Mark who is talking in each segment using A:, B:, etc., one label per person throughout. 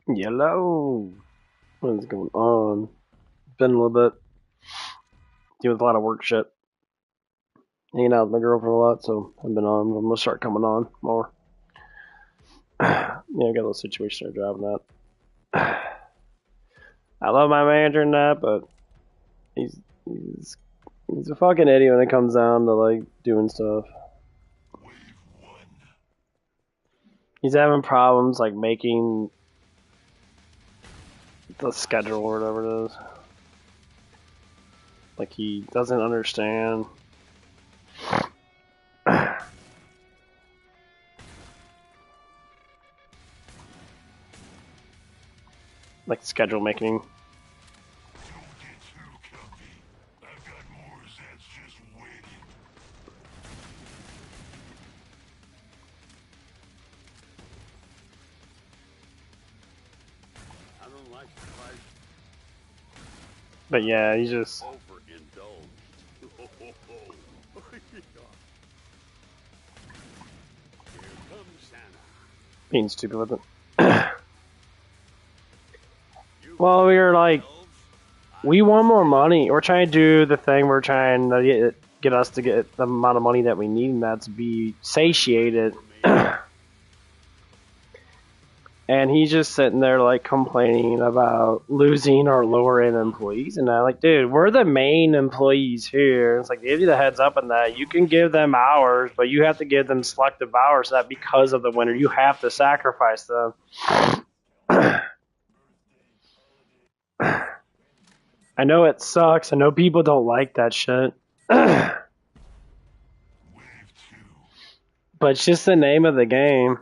A: Yellow. What is going on? Been a little bit dealing with a lot of work shit. Hanging out with my girlfriend a lot, so I've been on. I'm gonna start coming on more. Yeah, I got a little situation I'm driving that. I love my manager and that, but he's he's he's a fucking idiot when it comes down to like doing stuff. He's having problems like making the schedule or whatever it is. Like he doesn't understand. Like schedule making. But yeah, he's just being stupid with it. Well, we were like, we want more money. We're trying to do the thing. We're trying to get us to get the amount of money that we need, and that's be satiated. And he's just sitting there like complaining about losing our lower end employees, and I'm like, dude, we're the main employees here. It's like, give you the heads up on that. You can give them hours, but you have to give them selective hours. So that because of the winter, you have to sacrifice them. I know it sucks. I know people don't like that shit. But it's just the name of the game.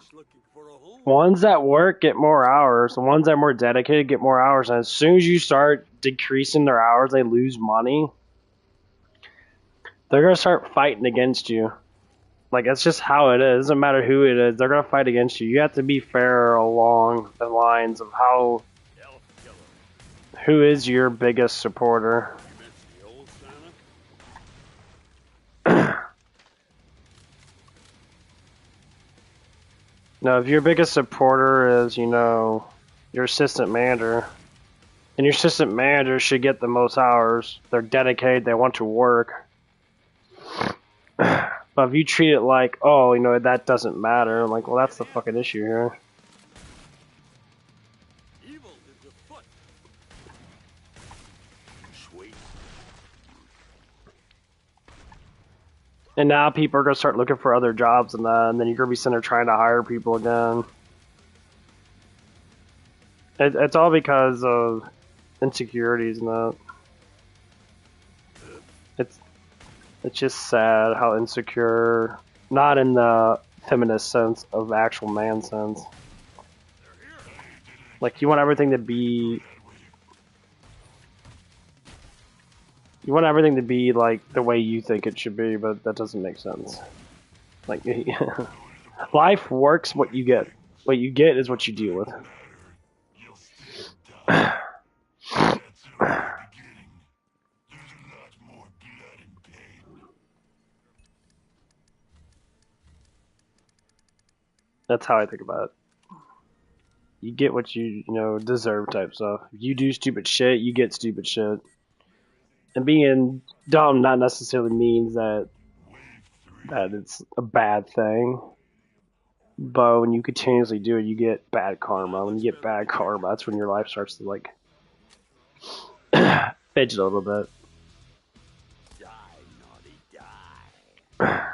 A: Ones that work get more hours. The ones that are more dedicated get more hours. And as soon as you start decreasing their hours, they lose money. They're going to start fighting against you. Like, that's just how it is. It doesn't matter who it is. They're going to fight against you. You have to be fair along the lines of who is your biggest supporter. Now, if your biggest supporter is, your assistant manager, then your assistant manager should get the most hours. They're dedicated. They want to work. But if you treat it like, oh, that doesn't matter, I'm like, well, that's the fucking issue here. And now people are going to start looking for other jobs and then you're going to be sitting there trying to hire people again. It's all because of insecurities and that. It's just sad how insecure, not in the feminist sense of actual man sense. Like, you want everything to be like the way you think it should be, but that doesn't make sense. Like, life works what you get. What you get is what you deal with. That's how I think about it. You get what you deserve type stuff. If you do stupid shit, you get stupid shit. And being dumb not necessarily means that it's a bad thing. But when you continuously do it, you get bad karma. When you get bad karma, that's when your life starts to like fidget a little bit.
B: Die, naughty, die.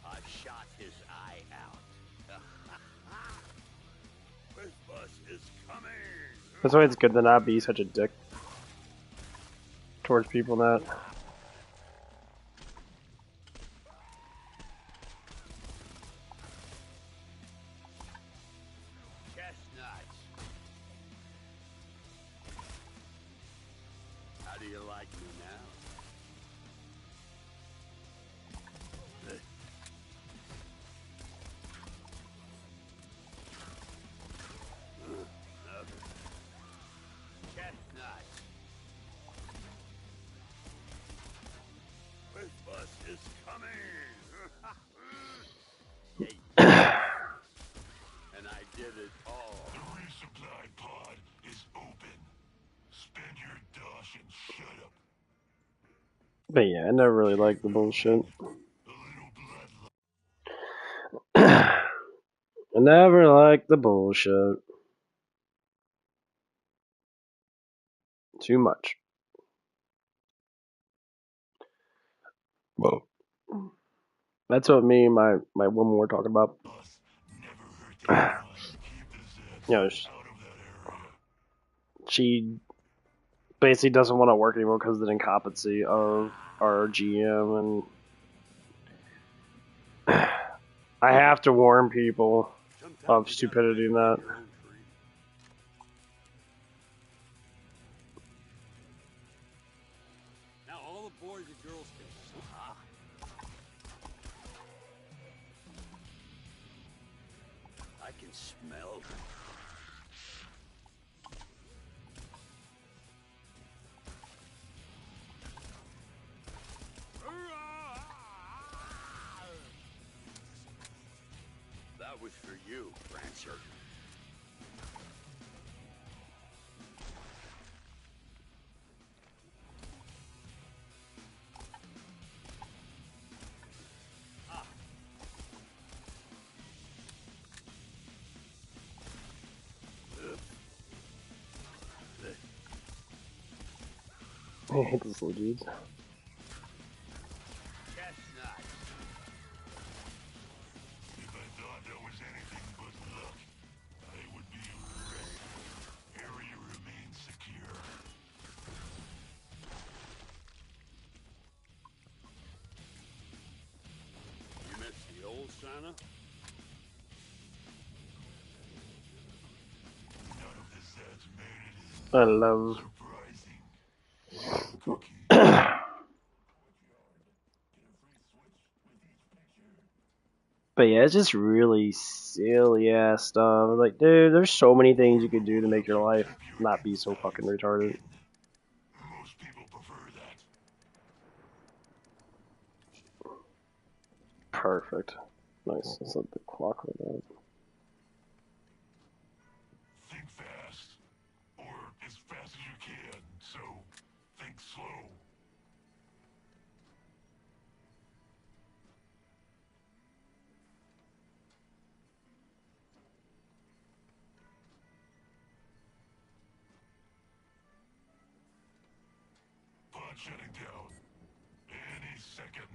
B: I shot his eye out. This bus is coming.
A: That's why it's good to not be such a dick towards people that.
B: Chestnuts. How do you like me now? Chestnuts.
A: But yeah, I never really liked the bullshit. I never liked the bullshit. Too much. Whoa. That's what me and my woman were talking about. You know, she basically doesn't want to work anymore because of the incompetency of our GM, and I have to warn people of stupidity in that.
B: Now all the boys and girls can stop. I can smell them. That was for you, Prancer.
A: I hate these little dudes.
B: Chestnuts.
C: If I thought that was anything but luck, I would be ready. Area remains secure.
B: You miss the old Santa?
C: None of the Zeds made it
A: I love.
C: surprising. Cookie.
A: But yeah, it's just really silly ass stuff. Like, dude, there's so many things you could do to make your life not be so fucking retarded.
C: Most people prefer that.
A: Perfect. Nice. Let's let the clock run out.
C: Think fast. Or as fast as you can. So, think slow. Pod shutting down. Any second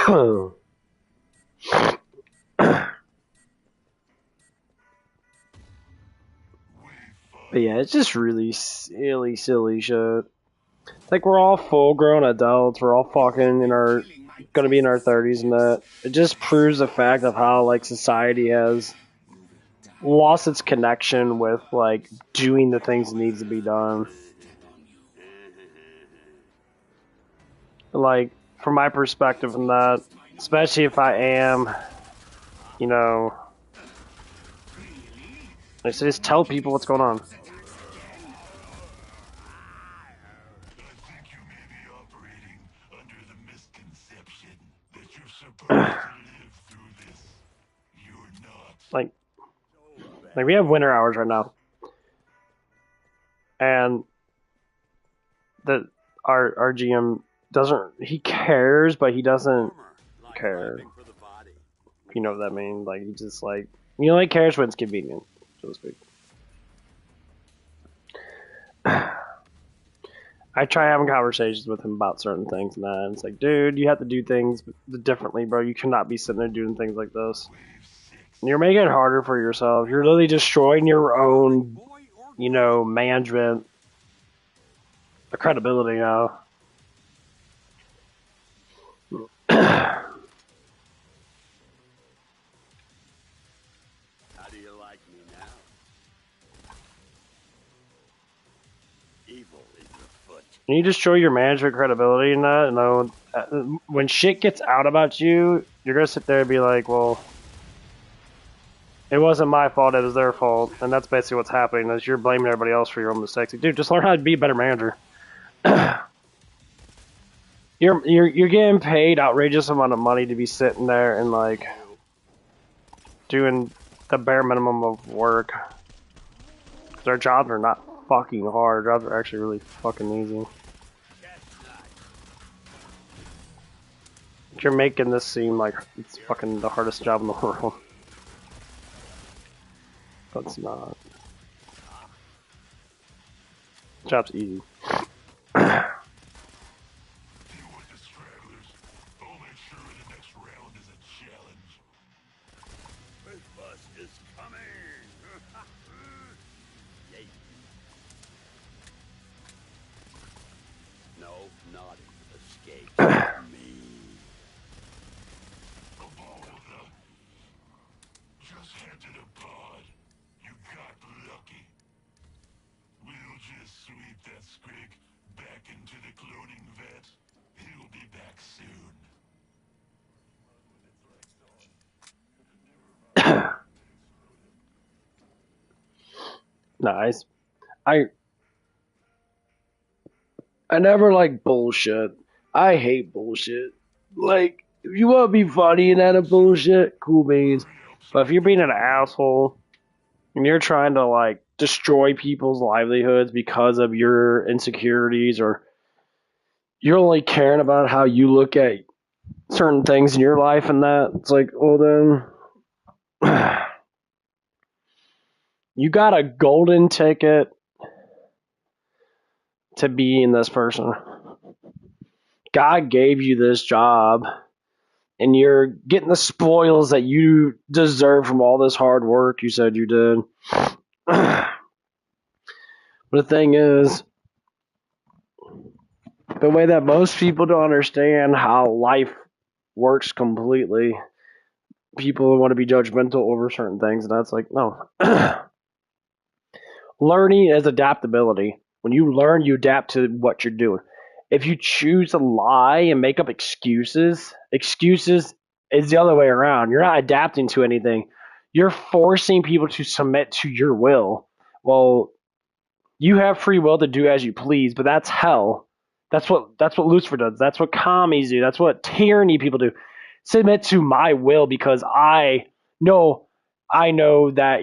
C: now.
A: But yeah, it's just really silly shit. Like, we're all full grown adults, we're all fucking gonna be in our 30s, and that it just proves the fact of how, like, society has lost its connection with, like, doing the things that needs to be done. Like, from my perspective in that, especially if I am, you know, I say just tell people what's going on.
C: I think you may be operating under the misconception that you're supposed to live through this. You're not.
A: Like we have winter hours right now, and our GM doesn't. He cares, but he doesn't care. You know what that means? Like, he just, like, he only cares when it's convenient, so to speak. I try having conversations with him about certain things, and that, and it's like, dude, you have to do things differently, bro. You cannot be sitting there doing things like this. And you're making it harder for yourself. You're literally destroying your own, you know, management, the credibility now.
B: How do you like me now? Evil is afoot.
A: And you destroy your management credibility in that, when shit gets out about you, you're gonna sit there and be like, well, it wasn't my fault, it was their fault. And that's basically what's happening, is you're blaming everybody else for your own mistakes. Like, dude, just learn how to be a better manager. You're getting paid outrageous amount of money to be sitting there and, like, doing the bare minimum of work. Their jobs are not fucking hard. Jobs are actually really fucking easy.
B: Chestnuts.
A: You're making this seem like it's fucking the hardest job in the world. But it's not. The job's easy.
C: Deal with the stragglers. I'll make sure the next round is a challenge.
B: This bus is coming. Yay. No, naughty. Escape from me.
C: Abolda. Just handed a pod. You got lucky. We'll just sweep that squig back into the cloning vet. He'll be back soon.
A: Nice. I never like bullshit. I hate bullshit. Like, if you want to be funny and out of bullshit, cool beans. But if you're being an asshole and you're trying to like destroy people's livelihoods because of your insecurities, or you're only caring about how you look at certain things in your life and that, it's like, well then you got a golden ticket to being this person. God gave you this job, and you're getting the spoils that you deserve from all this hard work you said you did. But the thing is, the way that most people don't understand how life works completely, people want to be judgmental over certain things, and that's like, no. Learning is adaptability. When you learn, you adapt to what you're doing. If you choose to lie and make up excuses is the other way around. You're not adapting to anything. You're forcing people to submit to your will. Well, you have free will to do as you please, but that's hell. That's what Lucifer does. That's what commies do. That's what tyranny people do. Submit to my will because I know that,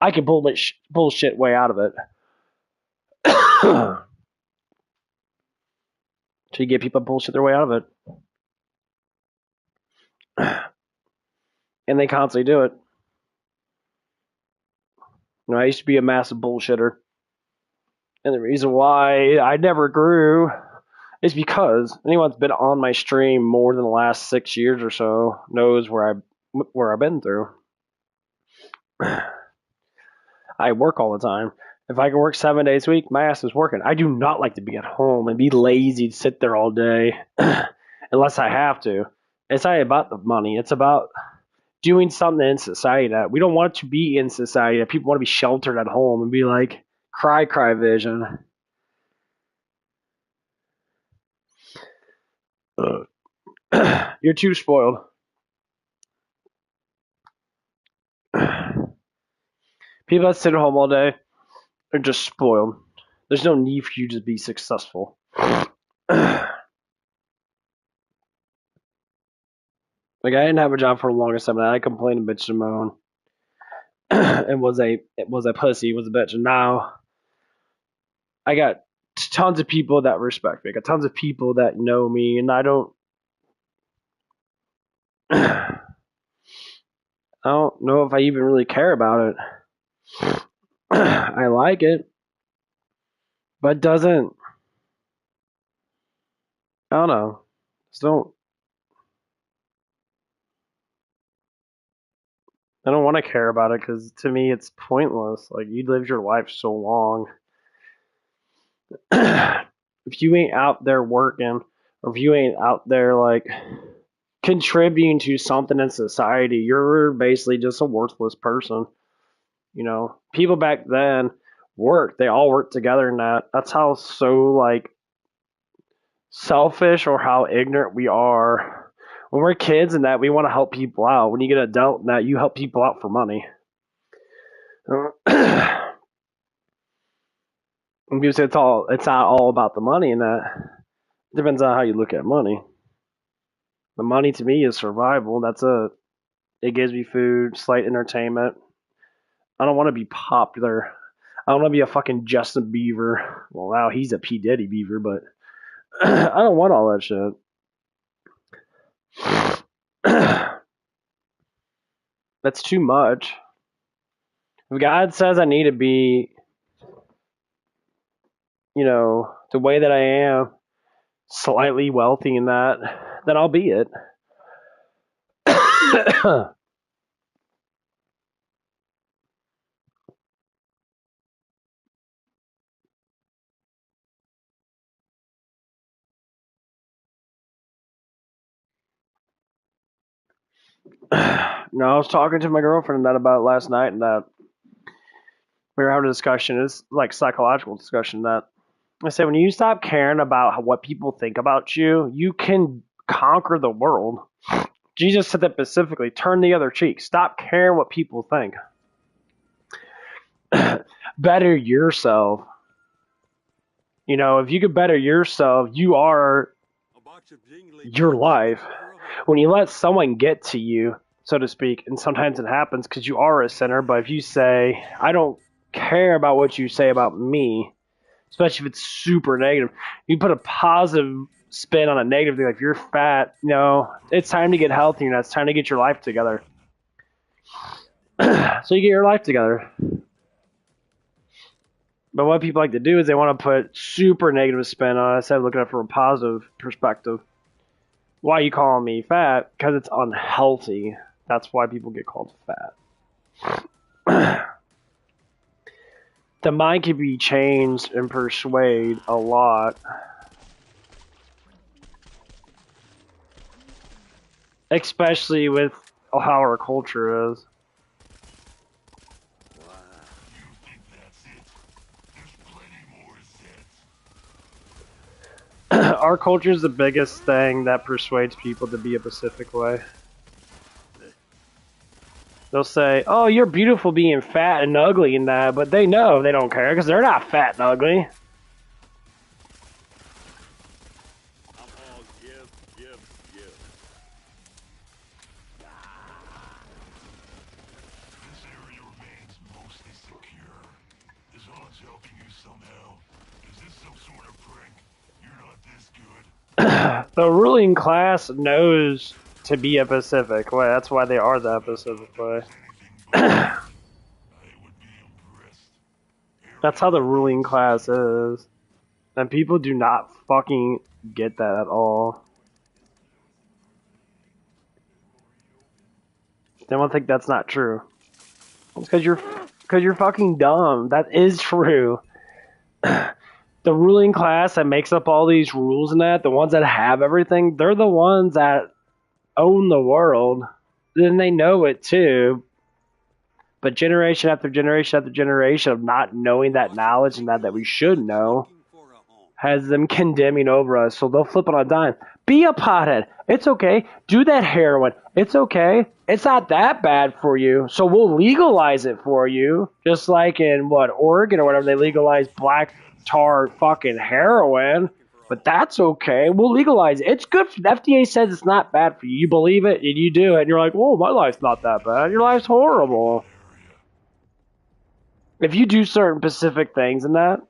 A: I can bullshit way out of it. So you get people bullshit their way out of it. And they constantly do it. I used to be a massive bullshitter. And the reason why I never grew is because anyone that's been on my stream more than the last 6 years or so knows where I've been through. I work all the time. If I can work 7 days a week, my ass is working. I do not like to be at home and be lazy to sit there all day unless I have to. It's not about the money. It's about doing something in society that we don't want to be in society, that people want to be sheltered at home and be like, cry vision. You're too spoiled. People that sit at home all day are just spoiled. There's no need for you to be successful. Like, I didn't have a job for the longest time, and I complained and bitched and moaned. It was a pussy, it was a bitch. And now I got tons of people that respect me. I got tons of people that know me, and I don't know if I even really care about it. I like it, but it doesn't. I don't know. Just don't. I don't want to care about it because to me it's pointless. Like, you lived your life so long. If you ain't out there working, or if you ain't out there like contributing to something in society, you're basically just a worthless person. People back then worked. They all worked together in that. That's how so like selfish or how ignorant we are. When we're kids and that, we want to help people out. When you get an adult and that, you help people out for money. And people say it's not all about the money, and that it depends on how you look at money. The money to me is survival. It gives me food, slight entertainment. I don't want to be popular. I don't want to be a fucking Justin Bieber. Well, now he's a P. Diddy Beaver, but I don't want all that shit. That's too much. If God says I need to be, the way that I am, slightly wealthy in that, then I'll be it. No, I was talking to my girlfriend that about last night, and that we were having a discussion. It's like psychological discussion that I said when you stop caring about what people think about you, you can conquer the world. Jesus said that specifically. Turn the other cheek. Stop caring what people think. Better yourself. If you could better yourself, you are your life. When you let someone get to you, so to speak, and sometimes it happens because you are a sinner, but if you say, I don't care about what you say about me, especially if it's super negative, you put a positive spin on a negative thing, like if you're fat, it's time to get healthy, it's time to get your life together. So you get your life together. But what people like to do is they want to put super negative spin on it instead of looking at it from a positive perspective. Why are you calling me fat? Because it's unhealthy. That's why people get called fat. The mind can be changed and persuade a lot. Especially with how our culture is. Our culture is the biggest thing that persuades people to be a Pacific way. They'll say, oh, you're beautiful being fat and ugly and that, but they know they don't care because they're not fat and ugly.
B: I'm all give.
C: This area remains mostly secure. Is Hans helping you somehow? Is this some sort of prank? You're not this good.
A: The ruling class knows to be a Pacific way. That's why they are the Pacific way.
C: I would be impressed.
A: That's how the ruling class is. And people do not fucking get that at all. They won't think that's not true. It's because you're fucking dumb. That is true. The ruling class that makes up all these rules and that, the ones that have everything, they're the ones that own the world. Then they know it too. But generation after generation after generation of not knowing that knowledge and that we should know has them condemning over us. So they'll flip on a dime. Be a pothead. It's okay. Do that heroin. It's okay. It's not that bad for you. So we'll legalize it for you. Just like in, Oregon or whatever, they legalize black tar fucking heroin. But that's okay. We'll legalize it. It's good. The FDA says it's not bad for you. You believe it and you do it. And you're like, whoa, my life's not that bad. Your life's horrible. If you do certain specific things in that,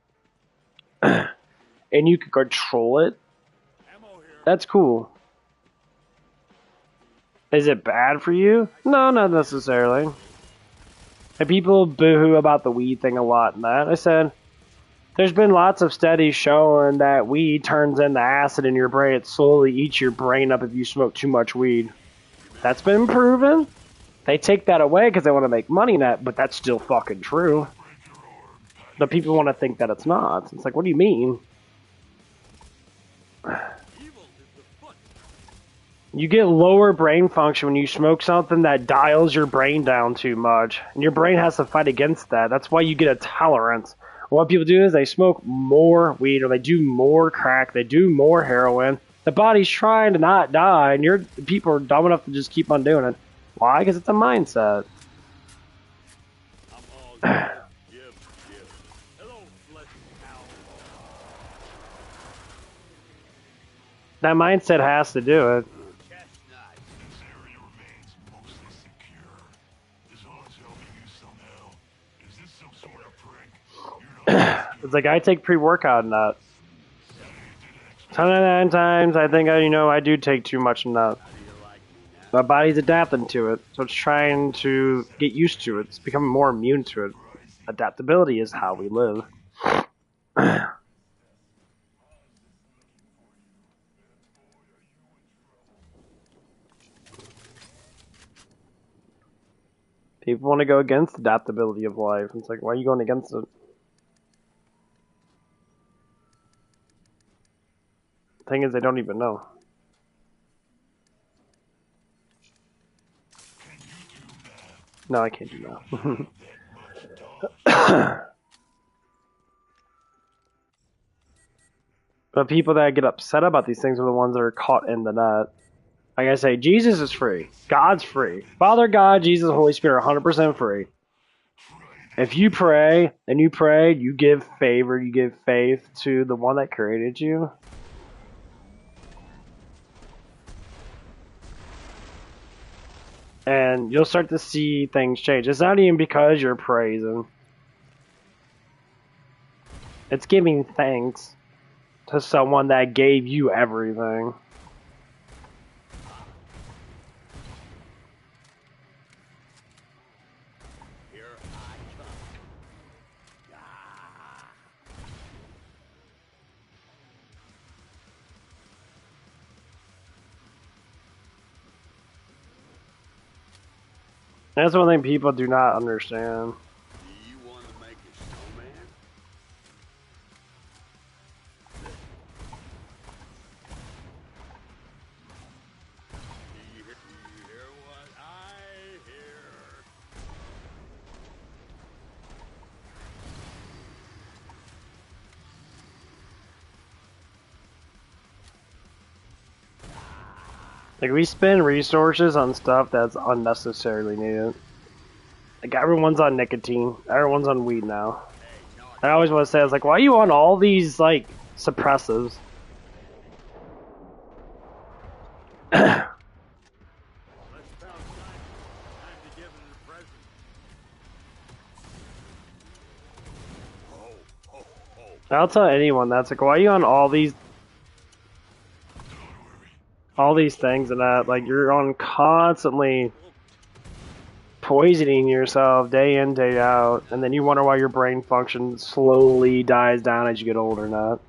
A: and you can control it, that's cool. Is it bad for you? No, not necessarily. And people boo-hoo about the weed thing a lot and that. I said, there's been lots of studies showing that weed turns into acid in your brain. It slowly eats your brain up if you smoke too much weed. That's been proven. They take that away because they want to make money in that, but that's still fucking true. But people want to think that it's not. It's like, what do you mean? You get lower brain function when you smoke something that dials your brain down too much. And your brain has to fight against that. That's why you get a tolerance. What people do is they smoke more weed or they do more crack. They do more heroin. The body's trying to not die, and people are dumb enough to just keep on doing it. Why? Because it's a mindset. That mindset has to do it. It's like I take pre-workout nut. 10 out of 9 times I think I do take too much nut. My body's adapting to it, so it's trying to get used to it. It's becoming more immune to it. Adaptability is how we live. People want to go against adaptability of life. It's like, why are you going against it? The thing is, they don't even know. No, I can't do that. But people that get upset about these things are the ones that are caught in the net. Like I say, Jesus is free. God's free. Father, God, Jesus, Holy Spirit are 100% free. If you pray, and you give favor, you give faith to the one that created you. And you'll start to see things change. It's not even because you're praising. It's giving thanks to someone that gave you everything.
B: Here I come.
A: That's one thing people do not understand.
B: Do you want to make a snowman? Do you hear what I hear?
A: Like, we spend resources on stuff that's unnecessarily needed. Like, everyone's on nicotine. Everyone's on weed now. I always want to say, I was like, why are you on all these, like, suppressives?
B: Let's bounce time to give it a present. Ho, ho, ho.
A: I'll tell anyone that's like, why are you on all these things and that? Like, you're on constantly poisoning yourself day in, day out, and then you wonder why your brain function slowly dies down as you get older, not.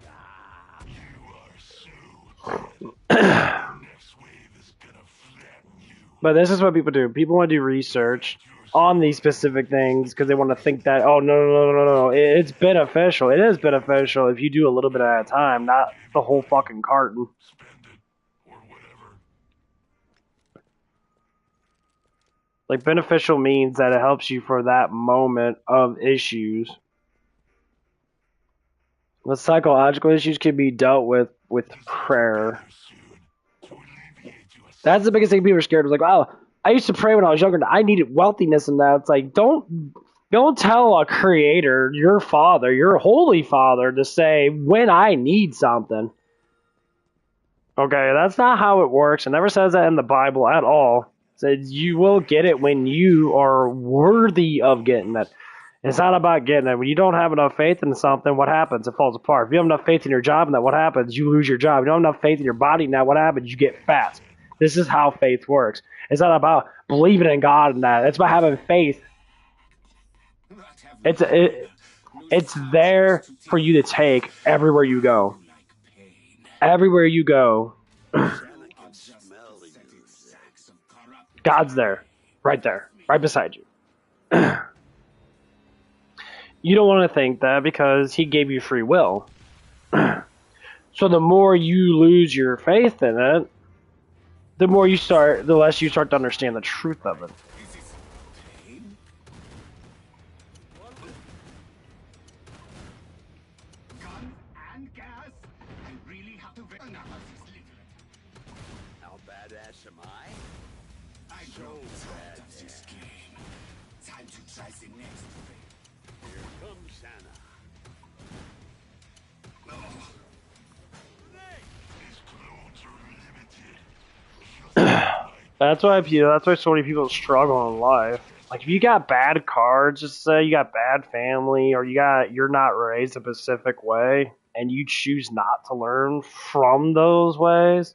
A: But this is what people do. People want to do research on these specific things because they want to think that, oh, no. It's beneficial. It is beneficial if you do a little bit at a time, not the whole fucking carton. Like, beneficial means that it helps you for that moment of issues. The psychological issues can be dealt with prayer. That's the biggest thing people are scared of. Like, oh, I used to pray when I was younger. I needed wealthiness and that. It's like, don't tell a creator, your father, your holy father, to say when I need something. Okay, that's not how it works. It never says that in the Bible at all. It says you will get it when you are worthy of getting it. It's not about getting it. When you don't have enough faith in something, what happens? It falls apart. If you have enough faith in your job and that, what happens? You lose your job. If you don't have enough faith in your body and that, what happens? You get fat. This is how faith works. It's not about believing in God and that. It's about having faith. It's there for you to take everywhere you go. Everywhere you go. God's there. Right there. Right beside you. You don't want to think that because he gave you free will. So the more you lose your faith in it, the less you start to understand the truth of it.
B: How badass am I? So badass. This game. Time to try the next thing. Here comes Santa.
A: That's why so many people struggle in life. Like, if you got bad cards, just say you got bad family, or you're not raised a specific way, and you choose not to learn from those ways.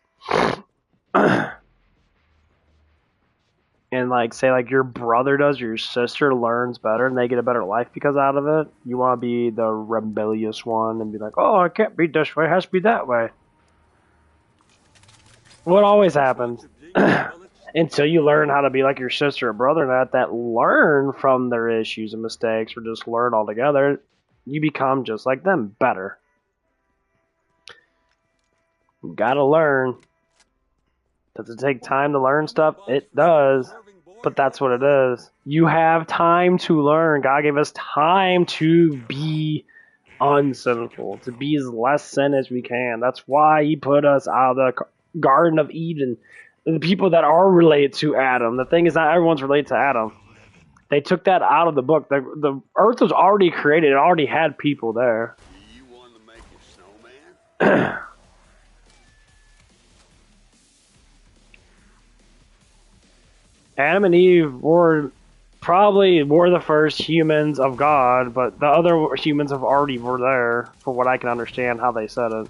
A: and like say like your brother does, or your sister learns better, and they get a better life because out of it. You want to be the rebellious one and be like, "Oh, it can't be this way; it has to be that way." What always happens until you learn how to be like your sister or brother, that learn from their issues and mistakes, or just learn altogether, you become just like them, better. You gotta learn. Does it take time to learn stuff? It does. But that's what it is. You have time to learn. God gave us time to be unsinful, to be as less sin as we can. That's why He put us out of the Garden of Eden. The people that are related to Adam. The thing is, not everyone's related to Adam. They took that out of the book. The earth was already created. It already had people there.
B: You want to make a snowman?
A: Adam and Eve were the first humans of God, but the other humans have already were there, for what I can understand how they said it.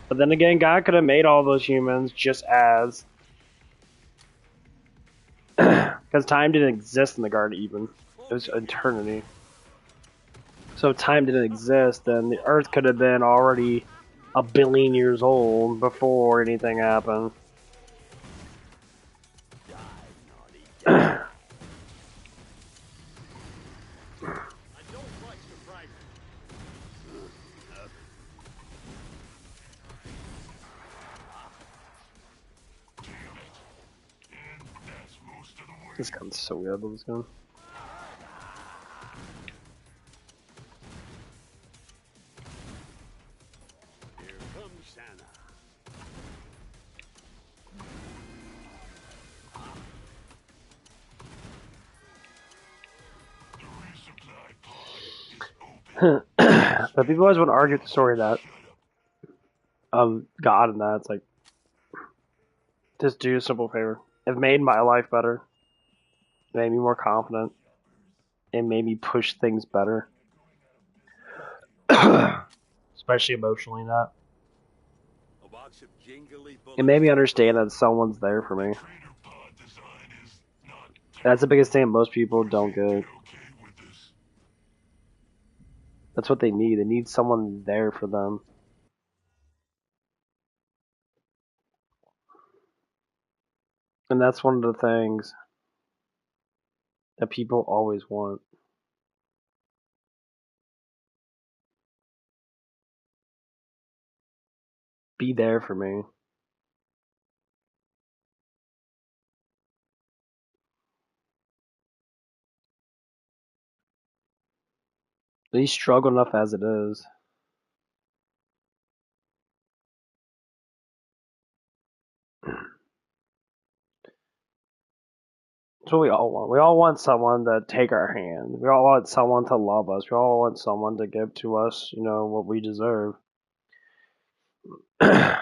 A: But then again, God could have made all those humans just as... Because time didn't exist in the Garden of Eden. It was eternity. So if time didn't exist, then the Earth could have been already 1 billion years old before anything happened. This gun's so good, this gun.
B: Here comes Santa.
A: But people always want to argue with the story of God and that. It's like, just do a simple favor. It made my life better. It made me more confident. It made me push things better. Especially emotionally, that. It made me understand that someone's there for me. That's the biggest thing most people don't get. That's what they need. They need someone there for them. And that's one of the things that people always want. Be there for me. They struggle enough as it is. That's what we all want. We all want someone to take our hand. We all want someone to love us. We all want someone to give to us, what we deserve. And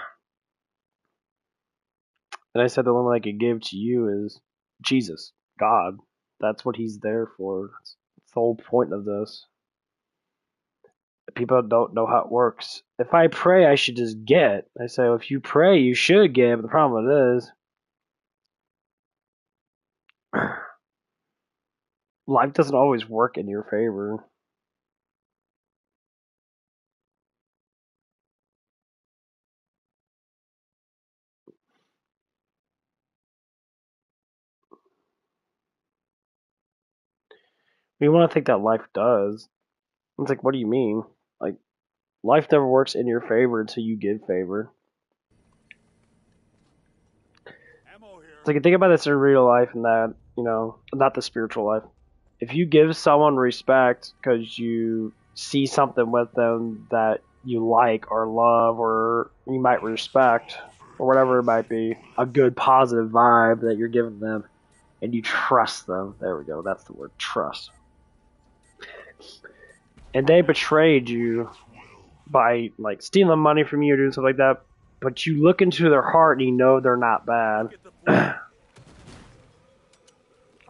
A: I said the only one I could give to you is Jesus, God. That's what He's there for. That's the whole point of this. People don't know how it works. If I pray, I should just get. I say, well, if you pray, you should get. But the problem with it is, life doesn't always work in your favor. We want to think that life does. It's like, what do you mean? Like, life never works in your favor until you give favor. It's like, think about this in real life and that, not the spiritual life. If you give someone respect because you see something with them that you like or love or you might respect or whatever it might be, a good positive vibe that you're giving them, and you trust them. There we go. That's the word, trust. And they betrayed you by like stealing money from you or doing stuff like that, but you look into their heart and you know they're not bad.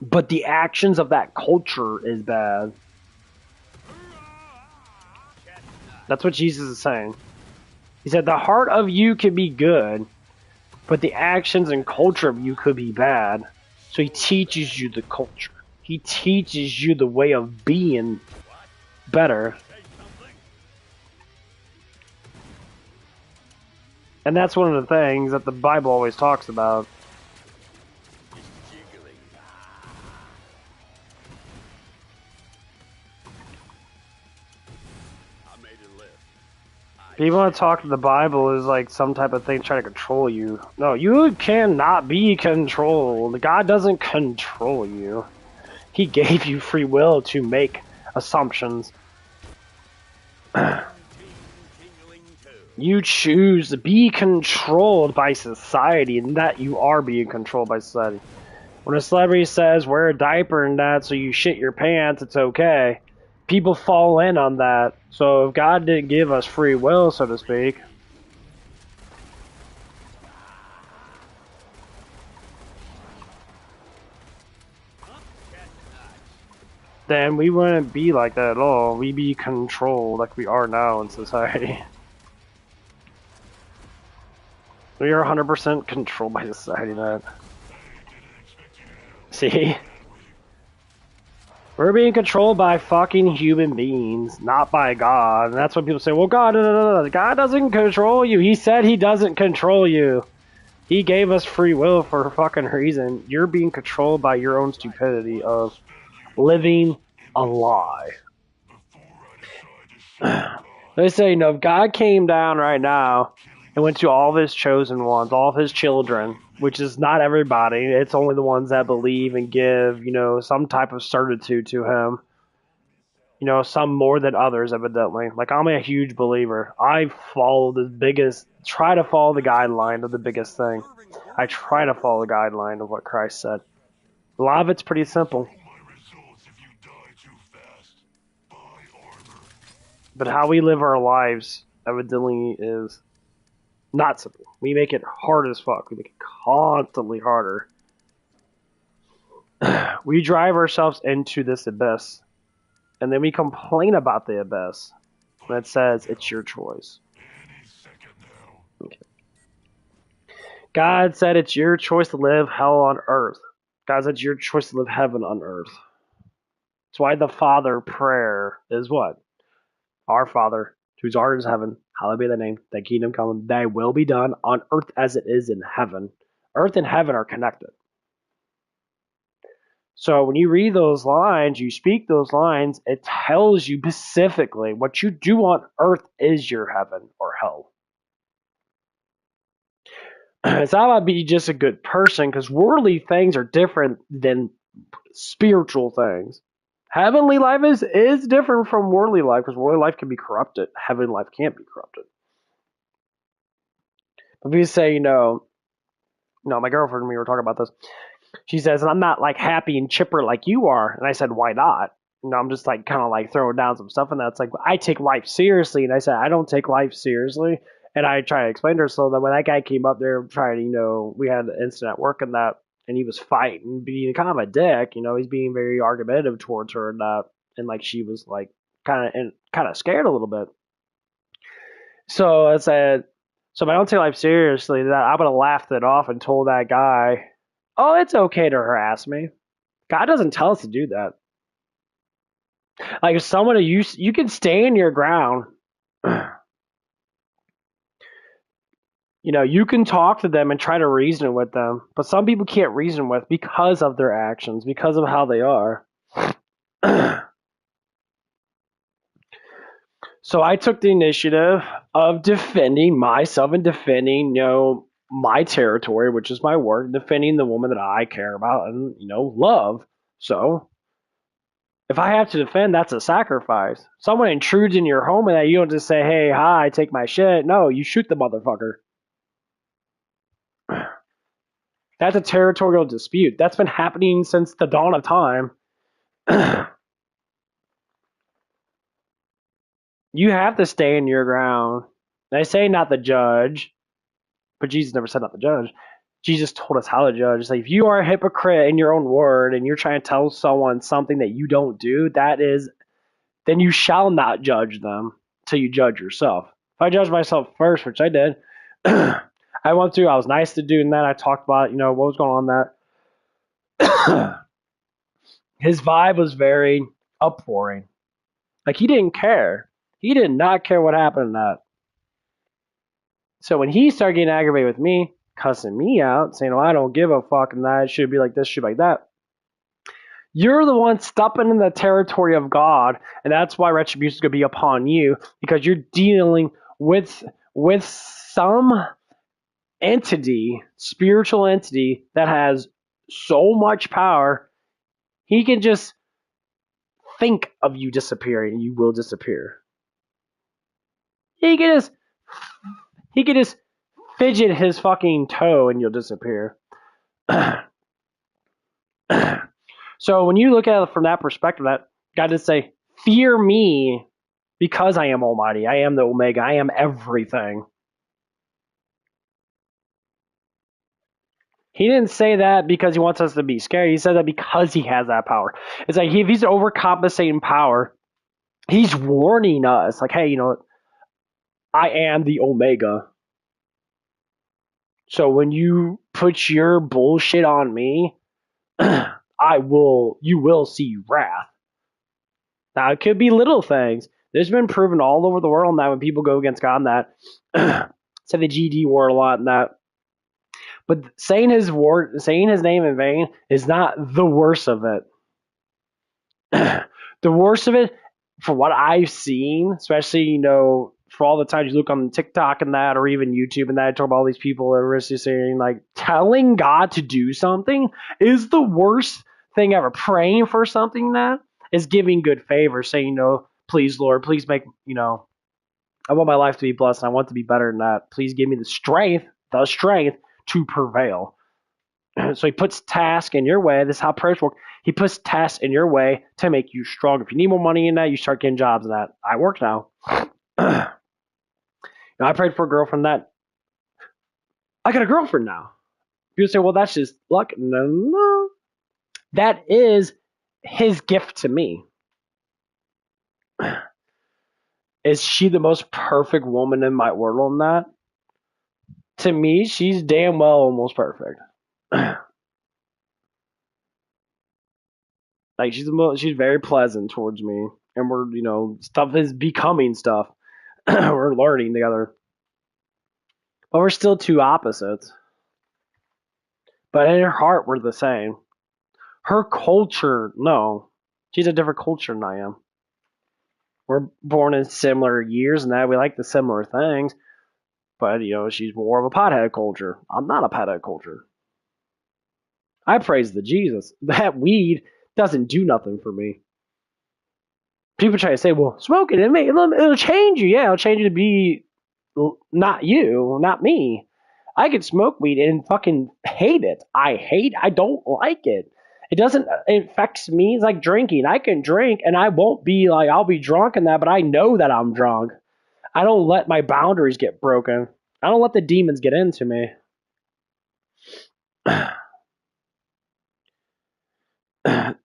A: But the actions of that culture is bad. That's what Jesus is saying. He said the heart of you could be good, but the actions and culture of you could be bad. So he teaches you the culture. He teaches you the way of being better. And that's one of the things that the Bible always talks about. People want to talk to the Bible is like some type of thing trying to control you. No, you cannot be controlled. God doesn't control you. He gave you free will to make assumptions. You choose to be controlled by society, and that you are being controlled by society. When a celebrity says wear a diaper and that so you shit your pants, it's okay. People fall in on that. So if God didn't give us free will, so to speak, then we wouldn't be like that at all. We'd be controlled like we are now in society. We are 100% controlled by society, man. See? We're being controlled by fucking human beings, not by God. And that's when people say, well, God doesn't control you. He said he doesn't control you. He gave us free will for a fucking reason. You're being controlled by your own stupidity of living a lie. They say, if God came down right now and went to all of his chosen ones, all of his children, which is not everybody, it's only the ones that believe and give, some type of certitude to him. Some more than others, evidently. Like, I'm a huge believer. I try to follow the guideline of the biggest thing. I try to follow the guideline of what Christ said. A lot of it's pretty simple. But how we live our lives, evidently, is not simple. We make it hard as fuck. We make it constantly harder. We drive ourselves into this abyss. And then we complain about the abyss. That says, it's your choice. Okay. God said it's your choice to live hell on earth. God said it's your choice to live heaven on earth. That's why the Father prayer is what? Our Father, whose art is heaven, hallowed be thy name, thy kingdom come, thy will be done on earth as it is in heaven. Earth and heaven are connected. So when you read those lines, you speak those lines, it tells you specifically what you do on earth is your heaven or hell. It's not about being just a good person, because worldly things are different than spiritual things. Heavenly life is different from worldly life, because worldly life can be corrupted. Heavenly life can't be corrupted. But if you say, my girlfriend and me were talking about this. She says, I'm not like happy and chipper like you are. And I said, why not? I'm just like kind of like throwing down some stuff. And that's like, I take life seriously. And I said, I don't take life seriously. And I try to explain to her so that when that guy came up there trying, we had an incident at work and that, and he was fighting, being kind of a dick, he's being very argumentative towards her and that, and like she was like kind of scared a little bit. So I said, so if I don't take life seriously, that I would have laughed it off and told that guy, oh, it's okay to harass me. God doesn't tell us to do that. Like if someone you can stand your ground. You can talk to them and try to reason with them, but some people can't reason with because of their actions, because of how they are. So I took the initiative of defending myself and defending, my territory, which is my work, defending the woman that I care about and, love. So if I have to defend, that's a sacrifice. Someone intrudes in your home and that you don't just say, hey, hi, take my shit. No, you shoot the motherfucker. That's a territorial dispute. That's been happening since the dawn of time. You have to stand your ground. They say not the judge, but Jesus never said not the judge. Jesus told us how to judge. It's like, if you are a hypocrite in your own word and you're trying to tell someone something that you don't do, then you shall not judge them. till you judge yourself. If I judge myself first, which I did, I went through. I was nice to doing that. I talked about what was going on that. His vibe was very uppouring. Like he didn't care. He did not care what happened in that. So when he started getting aggravated with me, cussing me out, saying, "Oh, I don't give a fuck," and that it should be like this, should be like that. You're the one stepping in the territory of God, and that's why retribution is going to be upon you, because you're dealing with some entity, spiritual entity that has so much power. He can just think of you disappearing, and you will disappear. He can just fidget his fucking toe, and you'll disappear. So when you look at it from that perspective, that God did say, "Fear me, because I am Almighty. I am the Omega. I am everything." He didn't say that because he wants us to be scared. He said that because he has that power. It's like if he's overcompensating power, he's warning us, like, hey, I am the Omega. So when you put your bullshit on me, you will see wrath. Now, it could be little things. There's been proven all over the world that when people go against God, that say the GD word a lot, and that, but saying his name in vain is not the worst of it. The worst of it, for what I've seen, especially for all the times you look on TikTok and that, or even YouTube and that, I talk about all these people that are just saying, like, telling God to do something is the worst thing ever. Praying for something that is giving good favor, saying, please, Lord, please make, I want my life to be blessed, and I want it to be better than that. Please give me the strength to prevail. So he puts tasks in your way. This is how prayers work. He puts tasks in your way to make you strong. If you need more money in that, you start getting jobs in that. I work now. I prayed for a girlfriend that I got a girlfriend now. People say, well, that's just luck. No. That is his gift to me. Is she the most perfect woman in my world on that? To me, she's damn well almost perfect. Like she's very pleasant towards me, and we're stuff is becoming stuff. We're learning together, but we're still two opposites. But in her heart, we're the same. Her culture, no, she's a different culture than I am. We're born in similar years, and that we like the similar things. But she's more of a pothead culture. I'm not a pothead culture. I praise the Jesus. That weed doesn't do nothing for me. People try to say, well, smoke it, it'll change you. Yeah, it'll change you to be not you, not me. I could smoke weed and fucking hate it. I don't like it. It affects me. It's like drinking. I can drink and I won't be like, I'll be drunk in that, but I know that I'm drunk. I don't let my boundaries get broken. I don't let the demons get into me.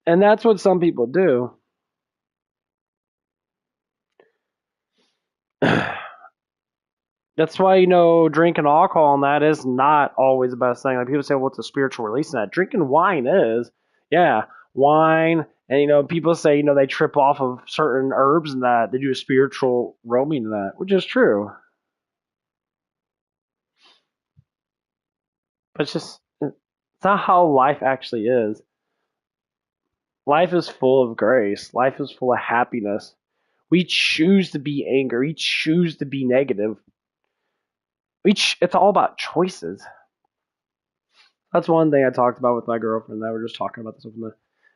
A: And that's what some people do. That's why, drinking alcohol and that is not always the best thing. Like people say, well, it's a spiritual release in that. Drinking wine is. Yeah, wine. And, people say, they trip off of certain herbs and that. They do a spiritual roaming in that, which is true. But it's not how life actually is. Life is full of grace. Life is full of happiness. We choose to be angry. We choose to be negative. It's all about choices. That's one thing I talked about with my girlfriend. That we're just talking about this. And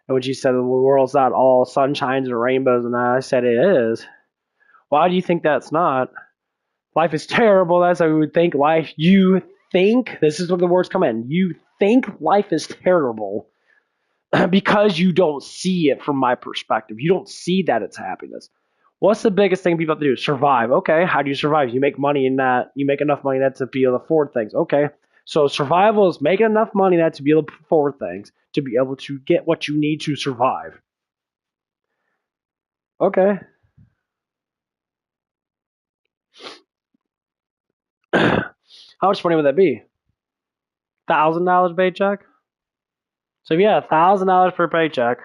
A: when she said the world's not all sunshines and rainbows and that, I said it is. Why do you think that's not? Life is terrible. That's how we would think life. You think, this is what the words come in. You think life is terrible because you don't see it from my perspective. You don't see that it's happiness. What's the biggest thing people have to do? Survive. Okay, how do you survive? You make money in that. You make enough money in that to be able to afford things. Okay, so survival is making enough money in that to be able to afford things, to be able to get what you need to survive. Okay. How much money would that be? $1,000 paycheck? So if you had $1,000 per paycheck,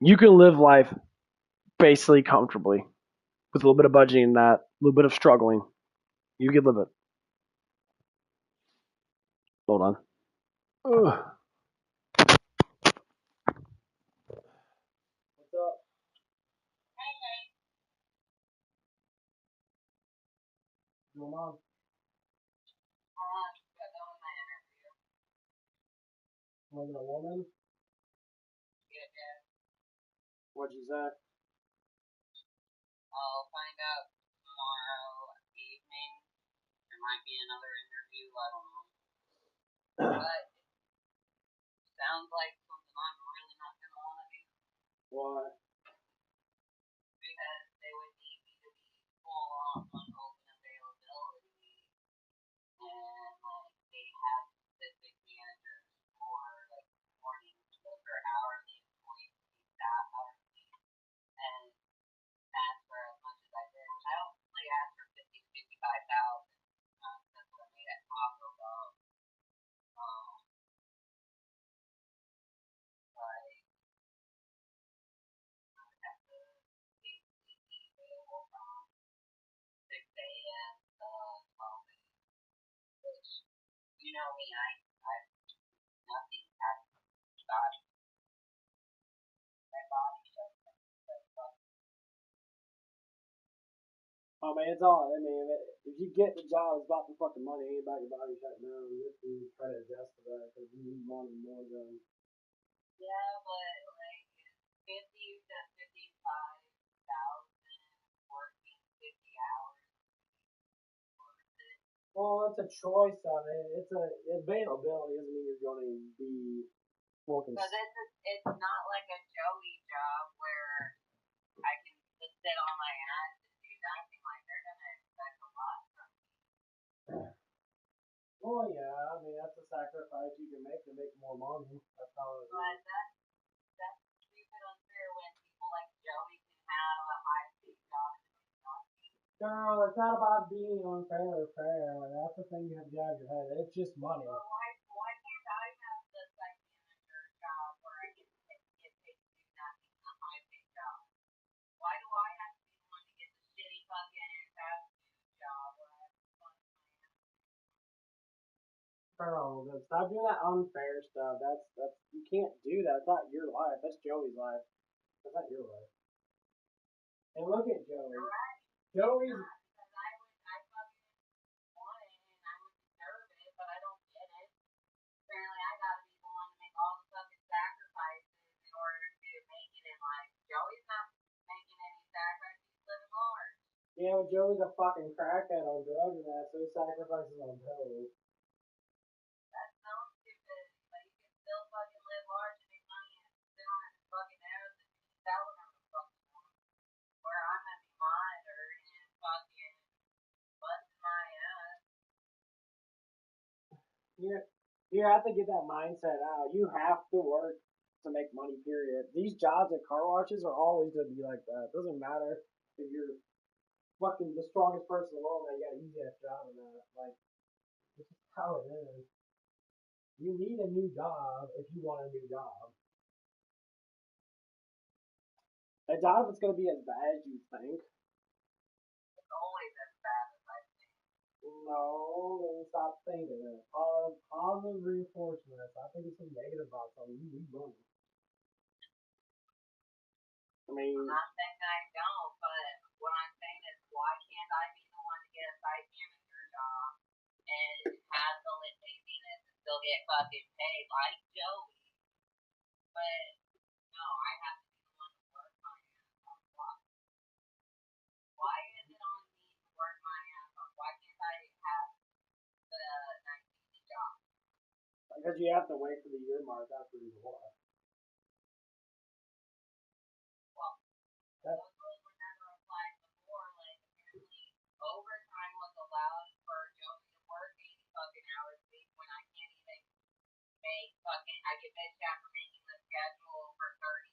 A: you can live life basically comfortably with a little bit of budgeting and that, a little bit of struggling. You could live it. Hold on. Ugh. What's up? Your mom. Was it a woman? What'd you say?
D: I'll find out tomorrow evening. There might be another interview, I don't know. But it sounds like something I'm really not going to want to do.
A: Why?
D: Because they would need me to be full on open availability. And like they have specific managers for like mornings, those are hourly employees, staff hourly. And ask for as much as I did, which I don't really ask for 50 to 55,000. That's what I made at Taco Bell. Like, I would have to be available from 6 a.m. to 12 a.m. Which, you know me, I nothing has body. My body doesn't.
A: Oh man, it's all. I mean, if you get the job, it's about the fucking money. Ain't about your body shutting down. You have to try to adjust to that because you need money more than.
D: Yeah, but like 50 to 55,000 working 50 hours.
A: Well, it's a choice of it. It's a availability doesn't mean you're going to be working.
D: Because it's not like a Joey job where I can just sit on my ass and do nothing. Like they're gonna expect a lot from me.
A: Well, yeah, I mean that's a sacrifice you can make to make more money. That's how it
D: But
A: is.
D: that's stupid unfair when people like Joey can have a high paid job and make nothing.
A: Girl, it's not about being unfair or fair. That's the thing you have to get out of your head. It's just money.
D: Well, why can't I have the site manager job where I get paid to do nothing, a high paid job? Why do I have to be the one to get the shitty fucking fast food job where I have to fund my ass?
A: Girl, stop doing that unfair stuff. That's you can't do that. It's not your life. That's Joey's life. That's not your life. And look at Joey.
D: Right?
A: Joey's.
D: Because I fucking want it and I would deserve it, but I don't get it. Apparently, I gotta be the one to make all the fucking sacrifices in order to make it in life. Joey's not making any sacrifices. He's living large.
A: Yeah, well, Joey's a fucking crackhead on drugs and that, so he sacrifices on pills.
D: That sounds stupid, but he can still fucking live large and make money and sit on his fucking ass and eat out whenever the fuck he wants. Where I'm gonna be monitored and fucking busting my ass.
A: You have to get that mindset out. You have to work to make money, period. These jobs at car washes are always going to be like that. It doesn't matter if you're fucking the strongest person in the world and you got an easy ass job or not. Like, this is how it is. You need a new job if you want a new job. I doubt if it's going to be as bad as you think.
D: It's always as bad as I think.
A: No, then stop thinking it. Positive reinforcement. Stop thinking some negative about something. You need money. I mean,
D: I'm not saying I don't, but what I'm saying is why can't I be the one to get a site manager job and have the laziness and still get fucking paid like Joey? But no, I have to be the one to work my ass off. Why is it on me to work my ass off? Why can't I have the nice easy job?
A: because you have to wait for the year mark after you walk.
D: Well, those rules were never applied before. Like, apparently, overtime was allowed for Joey to work 80 fucking hours a week when I can't even make fucking. I get bitched out for making the schedule for 36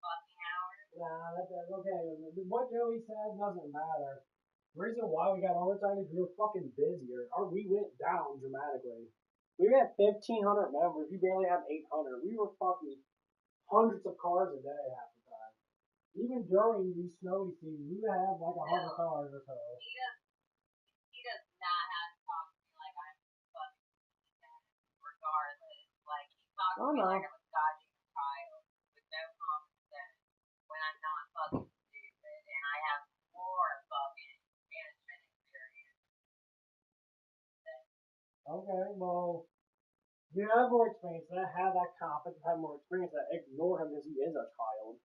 D: fucking hours.
E: Nah, that's okay. What Joey said doesn't matter. The reason why we got overtime is we were fucking busier. We went down dramatically. We had 1,500 members. We barely had 800. We were fucking hundreds of cars a day half the time. Even during these snowy seasons, we would have like 100 cars or so.
D: He does not have to talk to me like I'm fucking regardless. Like he talks to me like I'm a goddamn child with no common sense when I'm not fucking stupid and I have more fucking management experience.
E: Okay, well, you have more experience. I have that confidence. Have more experience. I ignore him because he is a child.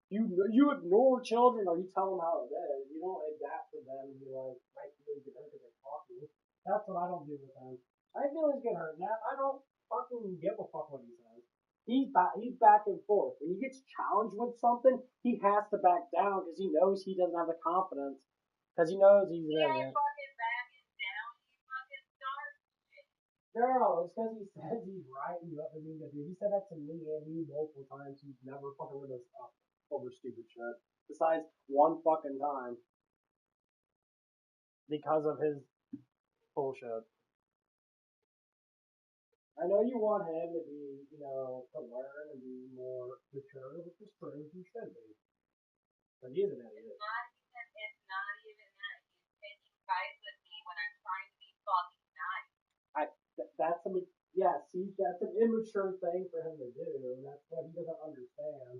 E: You ignore children or you tell them how it is. You don't adapt to them and be like, my feelings get hurt because they talk to me. That's what I don't do with him. My feelings get hurt. Now I don't fucking give a fuck what he says. He's back and forth. When he gets challenged with something, he has to back down because he knows he doesn't have the confidence. Because he knows he's an idiot.
D: Fucking backing down, you fucking start.
E: Girl, it's because he says he's writing you up and being a dude. He said that to me and you multiple times. He's never fucking with us up over stupid shit. Besides one fucking time. Because of his bullshit. I know you want him to be, to learn and be more mature, which is true, he should be. But he is an idiot.
D: It's not even that. He's taking sides with me when I'm trying to be fucking nice.
E: That's an immature thing for him to do, and that's what he doesn't understand.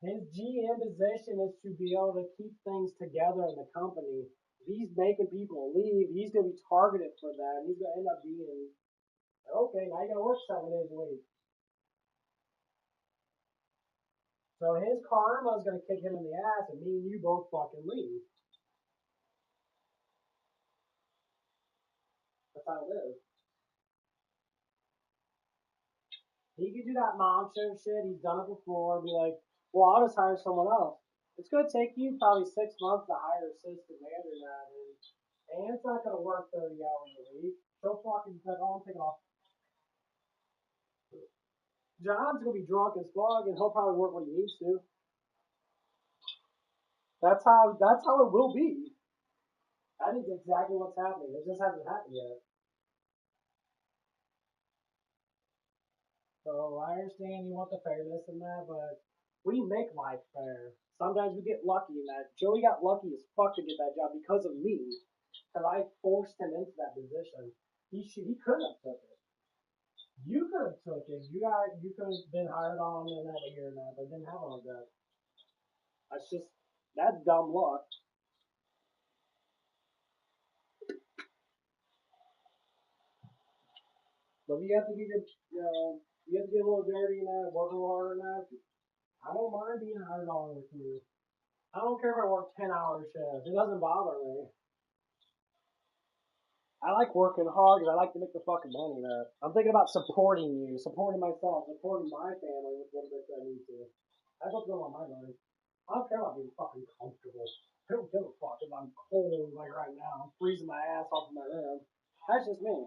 E: His GM position is to be able to keep things together in the company. If he's making people leave, he's going to be targeted for that. He's going to end up being, okay, now you got to work 7 days a week. So his karma is going to kick him in the ass, and me and you both fucking leave. That's how it is. He could do that monster shit. He's done it before. Be like, well, I'll just hire someone else. It's going to take you probably 6 months to hire a assistant manager now, and it's not going to work 30 hours a week. So fucking like, oh, I'm taking off. John's going to be drunk as fuck, and he'll probably work when he needs to. That's how it will be. That is exactly what's happening. It just hasn't happened yet. So I understand you want the fairness in that, but we make life fair. Sometimes we get lucky in that. Joey got lucky as fuck to get that job because of me, because I forced him into that position. He could have took it. You could have took it. You could have been hired on in that year and that, but didn't have all that. That's dumb luck. But you have to get you have to get a little dirty in that, work a little harder in that. I don't mind being hired on with you. I don't care if I work 10-hour shifts. It doesn't bother me. I like working hard because I like to make the fucking money, man. I'm thinking about supporting you, supporting myself, supporting my family with what I need to. That's what's going on my mind. I don't care about being fucking comfortable. I don't give a fuck if I'm cold like right now. I'm freezing my ass off in my room. That's just me.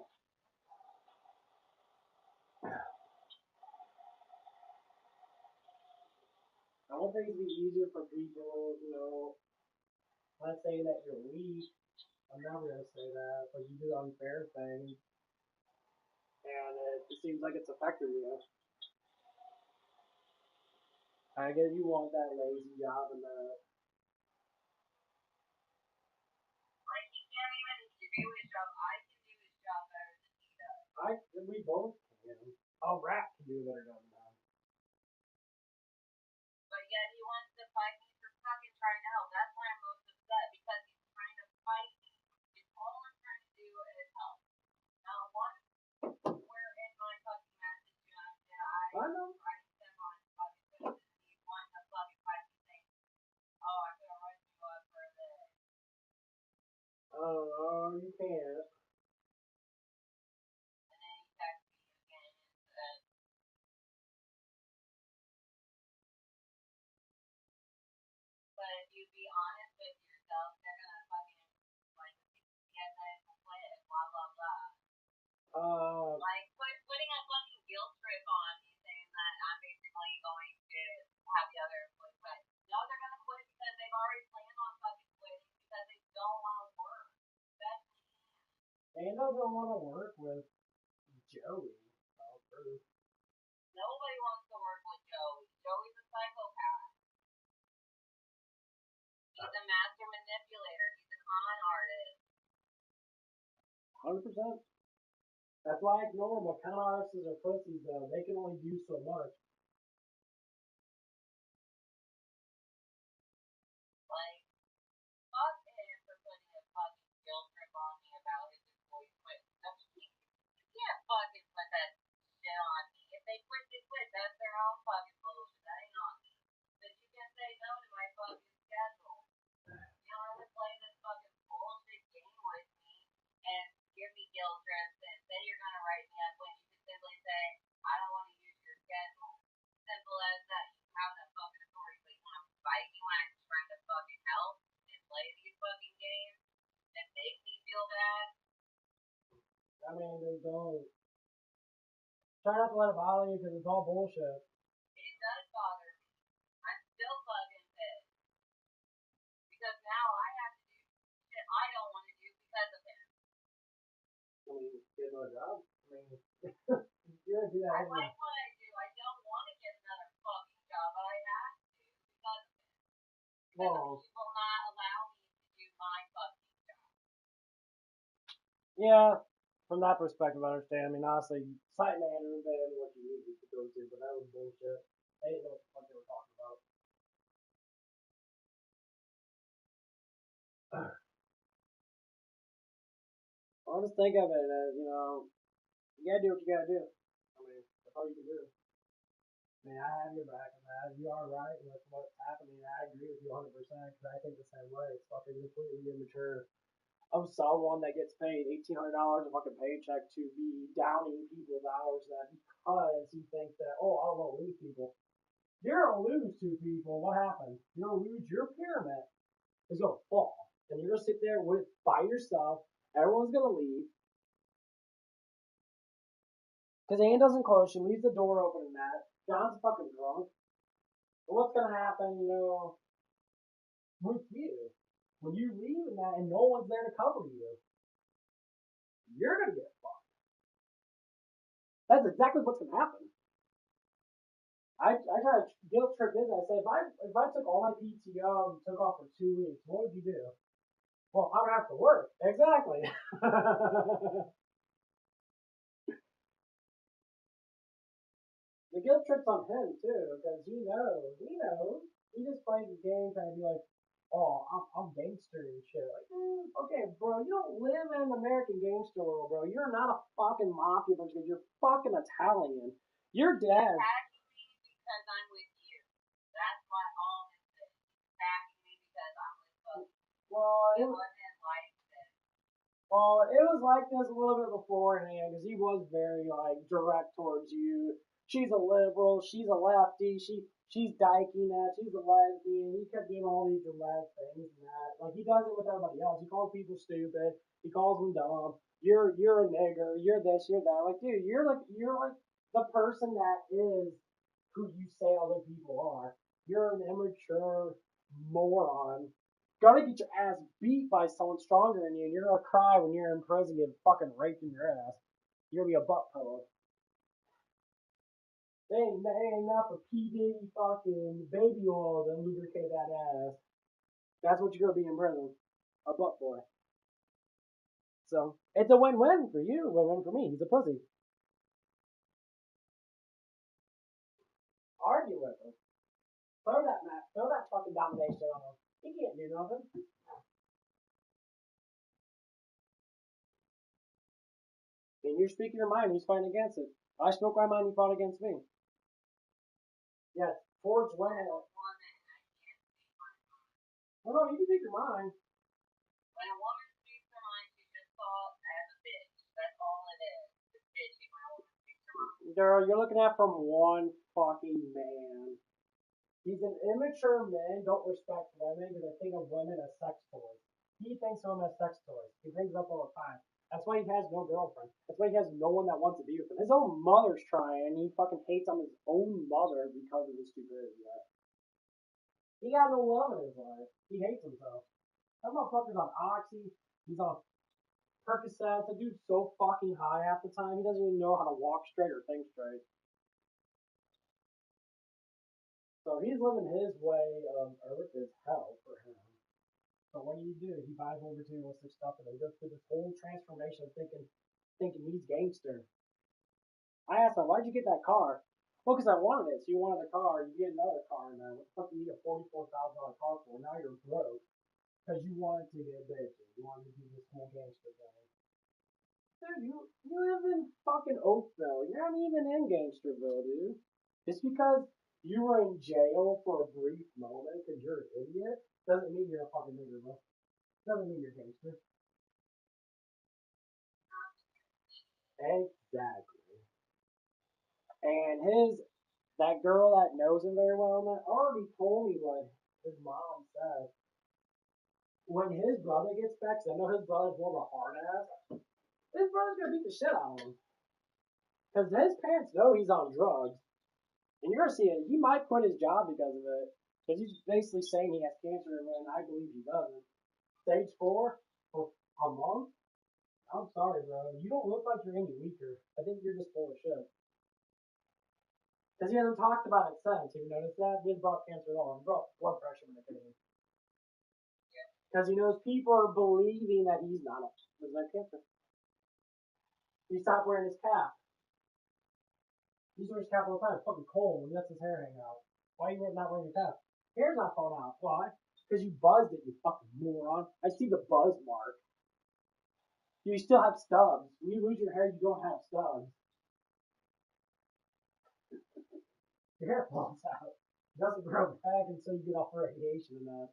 E: I don't think it'd be easier for people, I'm not saying that you're weak. I'm never gonna say that, but you do unfair things, and it seems like it's affecting you. I guess you want that lazy job and that.
D: Like he can't even do his job. I can do his job better than he does.
E: We both can. A rat can do a better job than that.
D: But yet he wants to fight me for fucking trying to help. That's why I'm most upset, because he's trying to fight me. All I'm trying to do is help. Now, once we're in my fucking message,
E: I know.
D: write them on fucking Twitter, he wants to fucking fight me saying, oh, I'm gonna write you up for this.
E: Oh, you can't.
D: And then he texts me again and says, but if you be honest with yourself, they're gonna fucking, like, get that quit, blah, blah, blah. Like, putting a fucking guilt trip on me saying that I'm basically going to have the
E: And doesn't want to work with Joey.
D: Nobody wants to work with Joey. Joey's a psychopath. He's a master manipulator. He's a con artist.
E: 100%. That's why I ignore them. What kind of artists are pussies, though? They can only do so much.
D: Like, fuck him for putting a fucking guilt trip on me about his employee quit. No, you can't fucking put that shit on me. If they quit, they quit. That's their own fucking bullshit. That ain't on me. But you can say no to my fucking schedule. You don't have to play this fucking bullshit game with me and give me guilt trips and say you're gonna write me up when you can simply say, I don't want to use your schedule. Simple as that. You have that fucking authority, but you want to fight me when I'm trying to fucking help and play these fucking games and make me feel bad.
E: I mean, they don't. Try not to let it bother you because it's all bullshit.
D: It does bother me. I'm still fucking pissed. Because now I have to do shit I don't want to do because of him.
E: I mean, get another job. I mean, you're gonna do that
D: I
E: anyway.
D: like what I do. I don't want to get another fucking job, but I have to because of him.
E: Well,
D: He will not allow me to do my fucking job.
E: yeah, from that perspective, I understand. I mean, honestly, site manager is better than what you need to go to, but that was bullshit. They didn't know what the fuck they were talking about. I just think of it as, you know, you gotta do what you gotta do. I mean, that's all you can do. I mean, I have your back on that. You are right with what's happening. I agree with you 100% because I think the same way. It's fucking completely immature of someone that gets paid $1,800 a fucking paycheck to be downing people's hours that because he thinks that, oh, I don't want to lose people. You're gonna lose two people. What happens? You're gonna lose your pyramid. It's gonna fall, and you're gonna sit there with by yourself. Everyone's gonna leave because Anne doesn't close. She leaves the door open and that. John's fucking drunk. But what's gonna happen? You know, with you when you leave and that, and no one's there to cover you, you're gonna get fucked. That's exactly what's gonna happen. I tried to guilt trip in. I said if I took all my PTO and took off for 2 weeks, what would you do? Well, I'm gonna have to work. Exactly. The guilt trip's on him too, because he knows. He just plays the game trying to be like, oh, I'm gangster and shit. Like, okay, bro, you don't live in an American gangster world, bro. You're not a fucking mafia bunch because you're fucking Italian. You're dead.
D: Attacking me because I'm with you. That's what all this is. He's attacking me because I'm with both.
E: Well,
D: It wasn't like this.
E: Well, it was like this a little bit beforehand because he was very like direct towards you. She's a liberal. She's a lefty. She's dyking that. She's a lesbian. He kept doing all these direct things and that. Like he does it with everybody else. He calls people stupid. He calls them dumb. You're a nigger. You're this. You're that. Like, dude, you're like the person that is who you say other people are. You're an immature moron. Gonna get your ass beat by someone stronger than you, and you're gonna cry when you're in prison getting fucking raped in your ass. You're gonna be a butt pillow. They ain't enough of P. Diddy fucking baby oil to lubricate that ass. That's what you're gonna be in prison. A butt boy. So, it's a win-win for you, win-win for me. He's a pussy. Argue with him. Throw that fucking domination on him. He can't do nothing. And you're speaking your mind, he's fighting against it. I spoke my mind, he fought against me. Yes, towards when? No, you can speak your mind.
D: When a woman speaks her mind, she's just called as a bitch. That's all it is. It's bitching when a woman speaks her mind.
E: Girl, you're looking at from one fucking man. He's an immature man, don't respect women because they think of women as sex toys. He thinks of them as sex toys. He brings it up all the time. That's why he has no girlfriend. That's why he has no one that wants to be with him. His own mother's trying, and he fucking hates on his own mother because of his stupidity. He got no love in his life. He hates himself. That motherfucker's on Oxy. He's on Percocets. The dude's so fucking high half the time, he doesn't even know how to walk straight or think straight. So he's living his way of Earth is hell for him. So what do? He buys more materialistic stuff and then goes through this whole transformation of thinking he's gangster. I asked him, why'd you get that car? Well, because I wanted it. So you wanted the car, you get another car now. What the fuck do you need a $44,000 car for? Now you're broke. Because you wanted to get bitches. You wanted to do this whole gangster thing. Dude, you live in fucking Oakville. You're not even in Gangsterville, dude. Just because you were in jail for a brief moment because you're an idiot doesn't mean you're a fucking nigger, bro. Doesn't mean you're a gangster. Exactly. And that girl that knows him very well already told me what his mom said. When his brother gets back, 'cause I know his brother's more of a hard ass, his brother's gonna beat the shit out of him. Because his parents know he's on drugs. And you're gonna see it. He might quit his job because of it. Because he's basically saying he has cancer, and I believe he doesn't. Stage 4 for a month? I'm sorry, bro. You don't look like you're any weaker. I think you're just full of shit. Because he hasn't talked about it since. Have you noticed that? He hasn't brought cancer at all. He brought blood pressure medication. Because he knows people are believing that he's not cancer. He stopped wearing his cap. He's wearing his cap all the time. It's fucking cold and lets his hair hang out. Why are you not wearing your cap? Hair's not falling out. Why? Because you buzzed it, you fucking moron. I see the buzz mark. You still have stubs. When you lose your hair, you don't have stubs. Your hair falls out. It doesn't grow back until you get off radiation and that.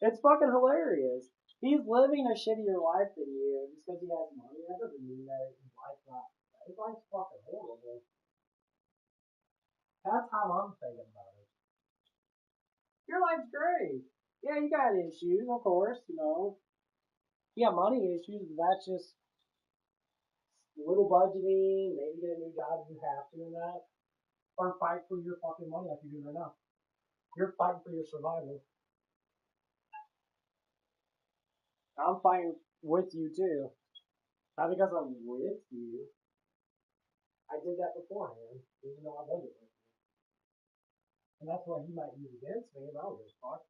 E: It's fucking hilarious. He's living a shittier life than you just because he has money. That doesn't mean that his life's not. His life's fucking horrible. That's how I'm thinking about it. Your life's great. Yeah, you got issues, of course, you know. You got money issues, but that's just little budgeting, maybe get a new job if you have to and that. Or fight for your fucking money like you're doing right now. You're fighting for your survival. I'm fighting with you too. Not because I'm with you. I did that beforehand, even though I wasn't with you. And that's what he might use against me, and I don't give a fuck.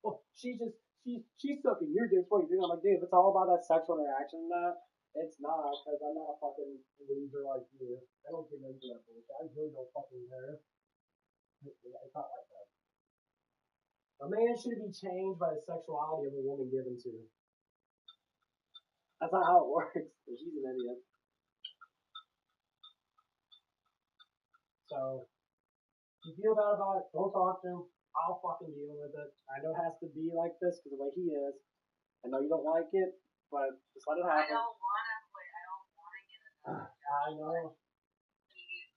E: Well, she's sucking your dick. What you doing? I'm like, dude, if it's all about that sexual interaction and that, it's not, because I'm not a fucking loser like you. I don't get into that bullshit. I really don't fucking care. It's not like that. A man should be changed by the sexuality of a woman given to. That's not how it works. She's an idiot. So, if you feel bad about it, don't talk to him. I'll fucking deal with it. I know it has to be like this because of the way he is. I know you don't like it, but just let it happen.
D: I don't want to quit. I don't want to get another job.
E: I know.
D: He's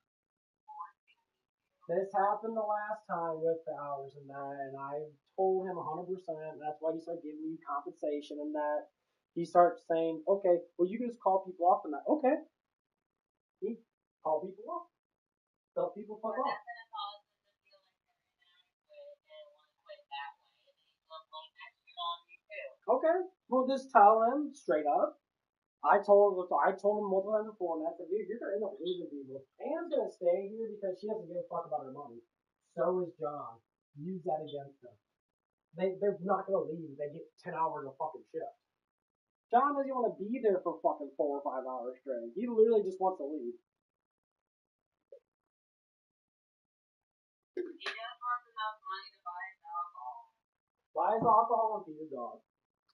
D: forcing me to.
E: This happened the last time with the hours and that, and I told him 100%. That's why he started giving me compensation and that. He starts saying, okay, well, you can just call people off and that. Okay. He call people off. Tell people fuck off.
D: That's gonna cause them to feel like they're inadequate and want to quit that way, and then he's gonna blame that shit on you too.
E: Okay. Well, just tell him straight up. I told him multiple times before, and I said, dude, you're gonna end up losing people. Anne's gonna stay here because she doesn't give a fuck about her money. So is John. Use that against them. They're not gonna leave if they get 10 hours of fucking shift. John doesn't want to be there for fucking 4 or 5 hours straight. He literally just wants to leave.
D: He just wants enough money to buy his alcohol.
E: Buy his alcohol and feed his dog.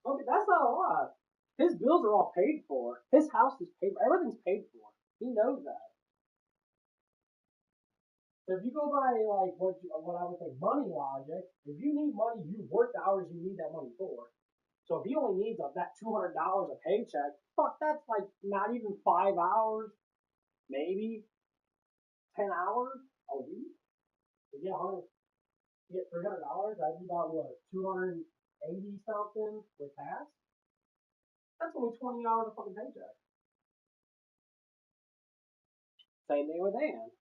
E: Okay, that's not a lot. His bills are all paid for. His house is paid for. Everything's paid for. He knows that. So if you go by like what I would say money logic, if you need money, you work the hours you need that money for. So if he only needs that $200 a paycheck, fuck, that's like not even 5 hours, maybe 10 hours a week. To get $300, that'd be about what, 280 something with tax. That's only 20 hours of fucking paycheck. Same thing with Ann.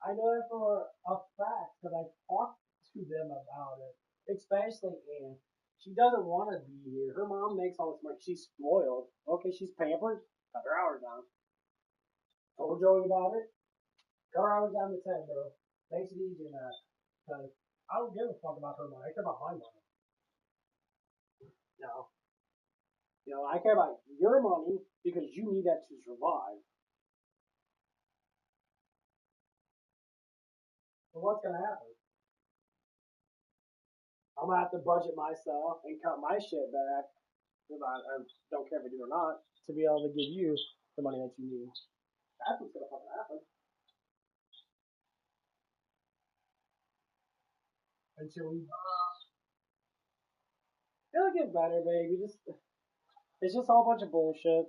E: I know that for a fact because I talked to them about it, especially Anne. She doesn't want to be here. Her mom makes all this money. She's spoiled. Okay, she's pampered. Cut her hours down. Told Joey about it. Cut her hours down to 10, bro. Makes it easier now. Because I don't give a fuck about her money. I care about my money. No. You know, I care about your money because you need that to survive. So what's gonna happen? I'm gonna have to budget myself and cut my shit back. I don't care if I do or not, to be able to give you the money that you need. That's what's gonna fucking happen. Until we it'll get better, baby. It's just a whole bunch of bullshit.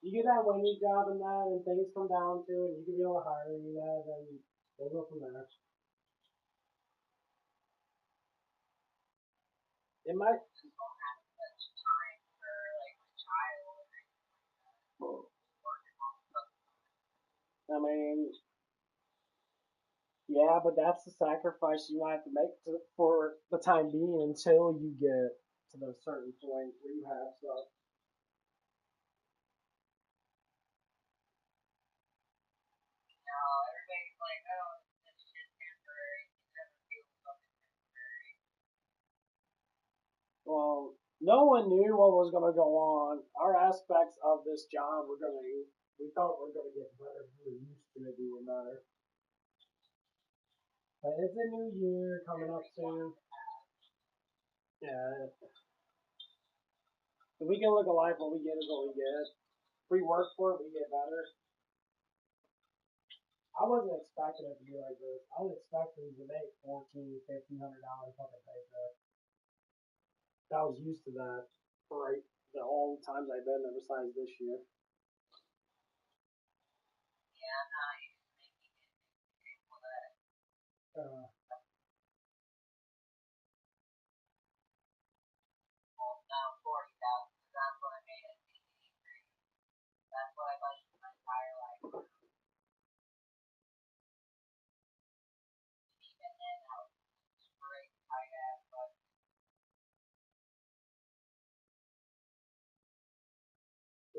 E: You get that Wendy job and that, and things come down to it, and you can be able to hire you that, then we'll go from there. It might. I mean, yeah, but that's the sacrifice you have to make for the time being until you get to the certain point where you have stuff. Well, no one knew what was going to go on. Our aspects of this job we thought we were going to get better. We were used to it being better. But it's a new year coming up soon. Yeah. If we can look alike, what we get is what we get. If we work for it, we get better. I wasn't expecting it to be like this. I was expecting to make $1,400, $1,500 fucking paycheck. I was used to that for all the times I've been there besides this year. Uh,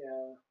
E: yeah.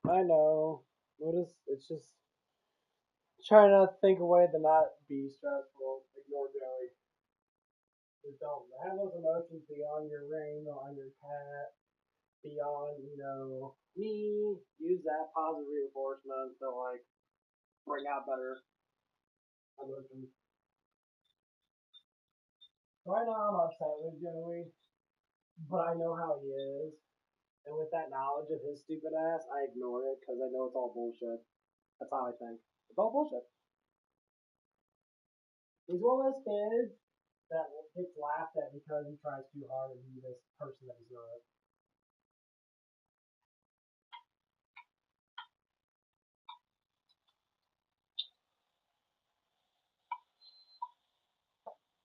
E: I know. It's just trying to think of a way to not be stressful. Ignore Joey. Just don't have those emotions beyond your rain or on your cat, beyond, me. Use that positive reinforcement to bring out better emotions. Right now I'm upset with Joey, but I know how he is. And with that knowledge of his stupid ass, I ignore it because I know it's all bullshit. That's how I think. It's all bullshit. He's one of those kids that gets laughed at because he tries too hard to be this person that he's not.